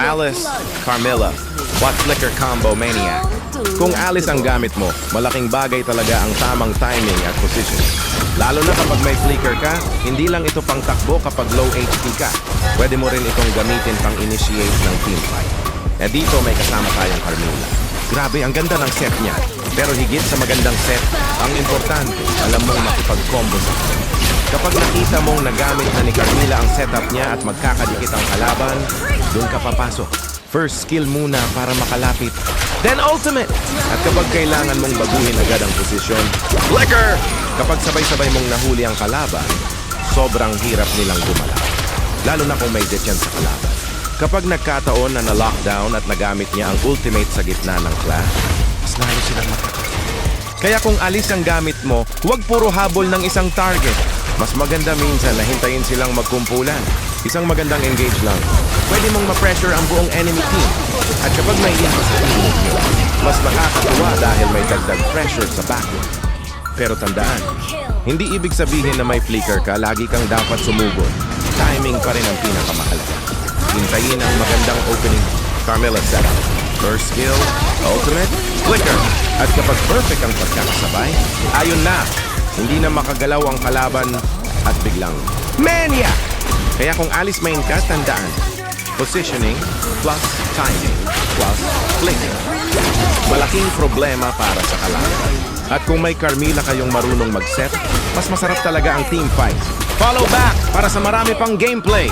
Alice, Carmilla, what flicker combo maniac. Kung Alice ang gamit mo, malaking bagay talaga ang tamang timing at position. Lalo na kapag may flicker ka, hindi lang ito pang takbo kapag low HP ka. Pwede mo rin itong gamitin pang initiate ng team fight. Eh dito may kasama tayong Carmilla. Grabe, ang ganda ng set niya. Pero higit sa magandang set, ang importante, alam mong makipag-combo sa kanya. Kapag nakita mong nagamit na ni Carmilla ang setup niya at magkakadikit ang kalaban, doon ka papasok. First skill muna para makalapit, then ultimate! At kapag kailangan mong baguhin agad ang posisyon, flicker! Kapag sabay-sabay mong nahuli ang kalaban, sobrang hirap nilang gumalaw. Lalo na kung may detyan sa kalaban. Kapag nagkataon na na-lockdown at nagamit niya ang ultimate sa gitna ng clash, mas lalo silang makakasya. Kaya kung alis ang gamit mo, huwag puro habol ng isang target. Mas maganda minsan na hintayin silang magkumpulan. Isang magandang engage lang. Pwede mong ma-pressure ang buong enemy team. At kapag may iba sa team nyo, mas makakatuwa dahil may dagdag pressure sa backline. Pero tandaan, hindi ibig sabihin na may flicker ka, lagi kang dapat sumugod. Timing pa rin ang pinakamahalaga. Hintayin ang magandang opening. Carmilla setup. First skill, ultimate, flicker. At kapag perfect ang pagkakasabay, ayun na. Hindi na makagalaw ang kalaban at biglang mania! Kaya kung alis main ka, tandaan. Positioning plus timing plus flicker. Malaking problema para sa kalaban. At kung may Carmilla kayong marunong mag-set, mas masarap talaga ang team fight. Follow back para sa marami pang gameplay!